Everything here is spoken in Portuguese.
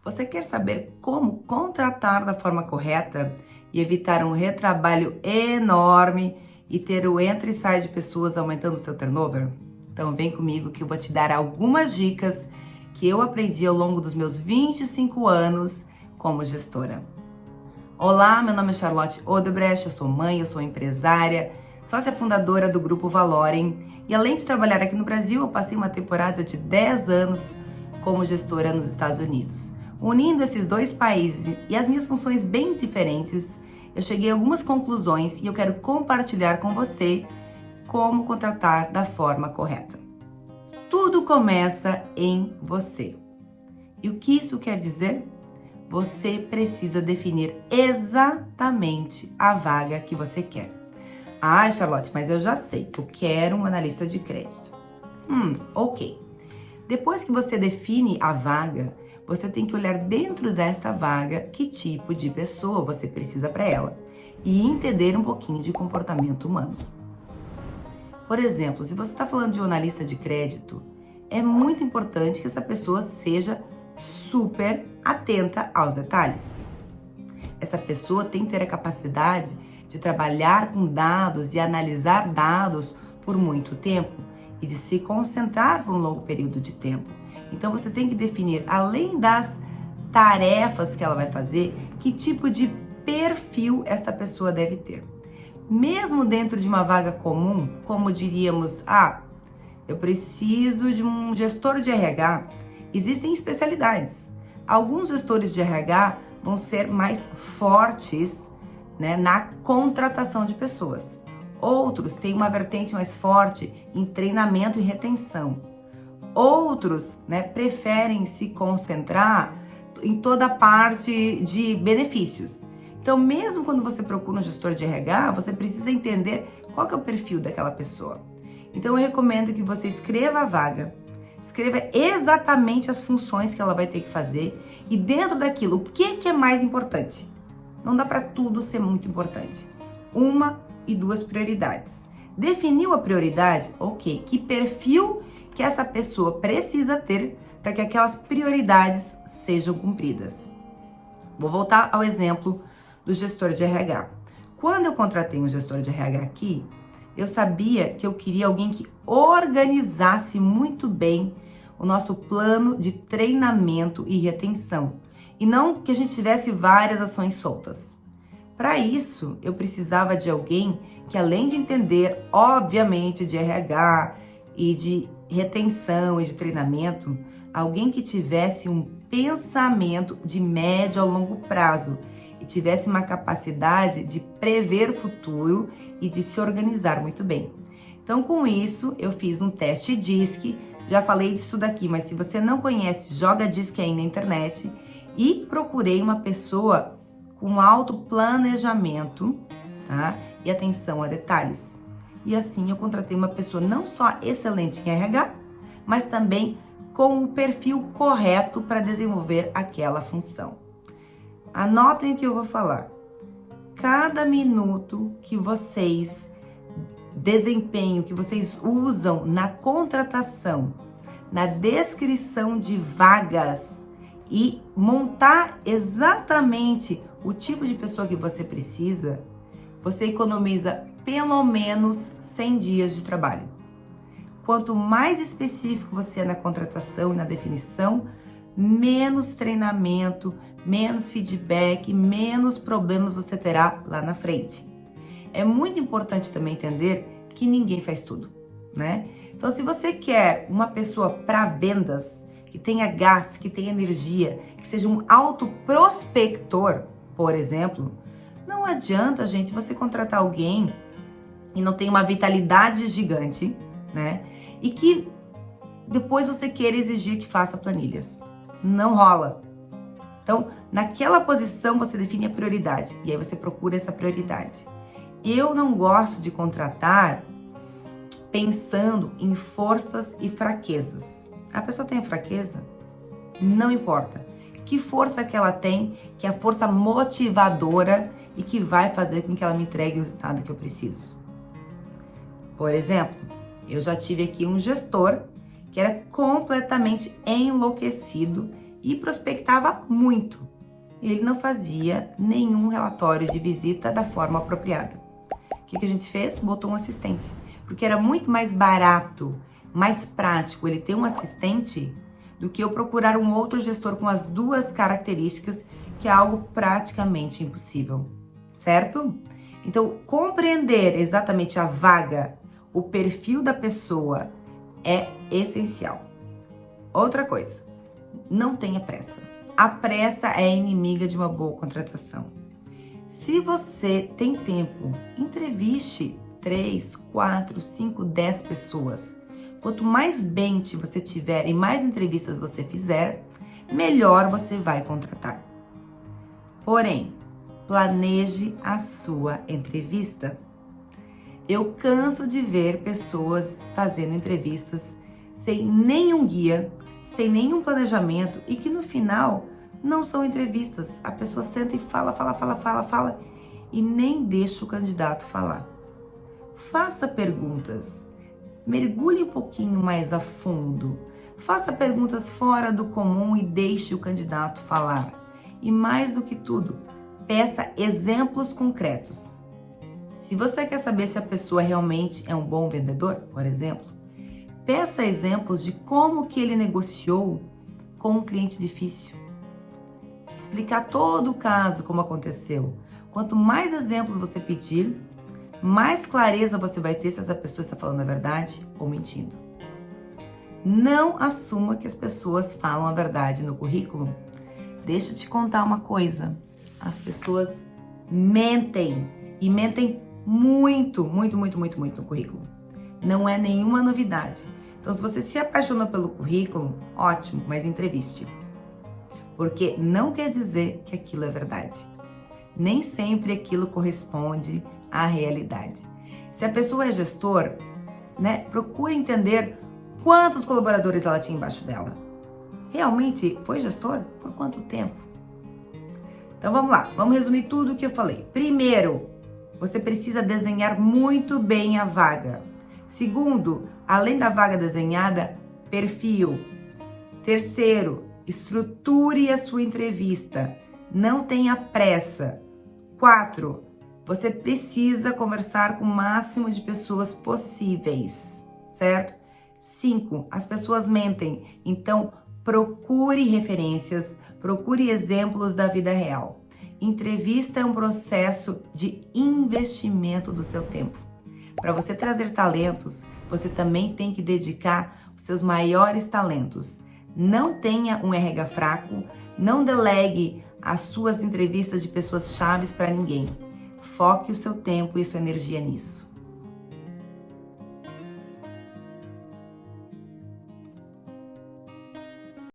Você quer saber como contratar da forma correta e evitar um retrabalho enorme e ter o entra e sai de pessoas aumentando o seu turnover? Então vem comigo que eu vou te dar algumas dicas que eu aprendi ao longo dos meus 25 anos como gestora. Olá, meu nome é Charlotte Odebrecht, eu sou mãe, eu sou empresária, sócia fundadora do Grupo Valorem e além de trabalhar aqui no Brasil, eu passei uma temporada de 10 anos como gestora nos Estados Unidos. Unindo esses dois países e as minhas funções bem diferentes, eu cheguei a algumas conclusões e eu quero compartilhar com você como contratar da forma correta. Tudo começa em você. E o que isso quer dizer? Você precisa definir exatamente a vaga que você quer. Ah, Charlotte, mas eu já sei, eu quero um analista de crédito. Ok. Depois que você define a vaga, você tem que olhar dentro dessa vaga que tipo de pessoa você precisa para ela e entender um pouquinho de comportamento humano. Por exemplo, se você está falando de um analista de crédito, é muito importante que essa pessoa seja super atenta aos detalhes. Essa pessoa tem que ter a capacidade de trabalhar com dados e analisar dados por muito tempo e de se concentrar por um longo período de tempo. Então você tem que definir, além das tarefas que ela vai fazer, que tipo de perfil esta pessoa deve ter. Mesmo dentro de uma vaga comum, como diríamos, eu preciso de um gestor de RH, existem especialidades. Alguns gestores de RH vão ser mais fortes, na contratação de pessoas. Outros têm uma vertente mais forte em treinamento e retenção. Outros, preferem se concentrar em toda a parte de benefícios. Então, mesmo quando você procura um gestor de RH, você precisa entender qual que é o perfil daquela pessoa. Então, eu recomendo que você escreva a vaga, escreva exatamente as funções que ela vai ter que fazer e dentro daquilo, o que é mais importante? Não dá para tudo ser muito importante. 1 e 2 prioridades. Definiu a prioridade? Ok. Que perfil que essa pessoa precisa ter para que aquelas prioridades sejam cumpridas? Vou voltar ao exemplo do gestor de RH. Quando eu contratei um gestor de RH aqui, eu sabia que eu queria alguém que organizasse muito bem o nosso plano de treinamento e retenção. E não que a gente tivesse várias ações soltas. Para isso, eu precisava de alguém que, além de entender, obviamente, de RH e de retenção e de treinamento, alguém que tivesse um pensamento de médio a longo prazo e tivesse uma capacidade de prever o futuro e de se organizar muito bem. Então, com isso, eu fiz um teste DISC, já falei disso daqui, mas se você não conhece, joga DISC aí na internet e procurei uma pessoa com alto planejamento, e atenção a detalhes. E assim eu contratei uma pessoa não só excelente em RH, mas também com o perfil correto para desenvolver aquela função. Anotem o que eu vou falar. Cada minuto que vocês desempenham, que vocês usam na contratação, na descrição de vagas e montar exatamente o tipo de pessoa que você precisa, você economiza pelo menos 100 dias de trabalho. Quanto mais específico você é na contratação e na definição, menos treinamento, menos feedback, menos problemas você terá lá na frente. É muito importante também entender que ninguém faz tudo, Então, se você quer uma pessoa para vendas, que tenha gás, que tenha energia, que seja um autoprospector, por exemplo, não adianta, gente, você contratar alguém e não tem uma vitalidade gigante, E que depois você queira exigir que faça planilhas. Não rola. Então, naquela posição você define a prioridade e aí você procura essa prioridade. Eu não gosto de contratar pensando em forças e fraquezas. A pessoa tem fraqueza? Não importa. Que força que ela tem, que é a força motivadora e que vai fazer com que ela me entregue o resultado que eu preciso. Por exemplo, eu já tive aqui um gestor que era completamente enlouquecido e prospectava muito. Ele não fazia nenhum relatório de visita da forma apropriada. O que a gente fez? Botou um assistente. Porque era muito mais barato, mais prático ele ter um assistente do que eu procurar um outro gestor com as duas características, que é algo praticamente impossível, certo? Então, compreender exatamente a vaga, o perfil da pessoa é essencial. Outra coisa, não tenha pressa. A pressa é inimiga de uma boa contratação. Se você tem tempo, entreviste 3, 4, 5, 10 pessoas. Quanto mais bench você tiver e mais entrevistas você fizer, melhor você vai contratar. Porém, planeje a sua entrevista. Eu canso de ver pessoas fazendo entrevistas sem nenhum guia, sem nenhum planejamento e que no final não são entrevistas. A pessoa senta e fala e nem deixa o candidato falar. Faça perguntas, mergulhe um pouquinho mais a fundo, faça perguntas fora do comum e deixe o candidato falar. E mais do que tudo, peça exemplos concretos. Se você quer saber se a pessoa realmente é um bom vendedor, por exemplo, peça exemplos de como que ele negociou com um cliente difícil. Explicar todo o caso, como aconteceu. Quanto mais exemplos você pedir, mais clareza você vai ter se essa pessoa está falando a verdade ou mentindo. Não assuma que as pessoas falam a verdade no currículo. Deixa eu te contar uma coisa. As pessoas mentem e mentem muito no currículo. Não é nenhuma novidade. Então, se você se apaixonou pelo currículo, ótimo, mas entreviste. Porque não quer dizer que aquilo é verdade. Nem sempre aquilo corresponde à realidade. Se a pessoa é gestor, procure entender quantos colaboradores ela tinha embaixo dela. Realmente foi gestor? Por quanto tempo? Então vamos lá, vamos resumir tudo o que eu falei. Primeiro, você precisa desenhar muito bem a vaga. Segundo, além da vaga desenhada, perfil. Terceiro, estruture a sua entrevista. Não tenha pressa. 4, você precisa conversar com o máximo de pessoas possíveis, certo? 5, as pessoas mentem, então procure referências, procure exemplos da vida real. Entrevista é um processo de investimento do seu tempo. Para você trazer talentos, você também tem que dedicar os seus maiores talentos. Não tenha um RH fraco, não delegue as suas entrevistas de pessoas chaves para ninguém. Foque o seu tempo e sua energia nisso.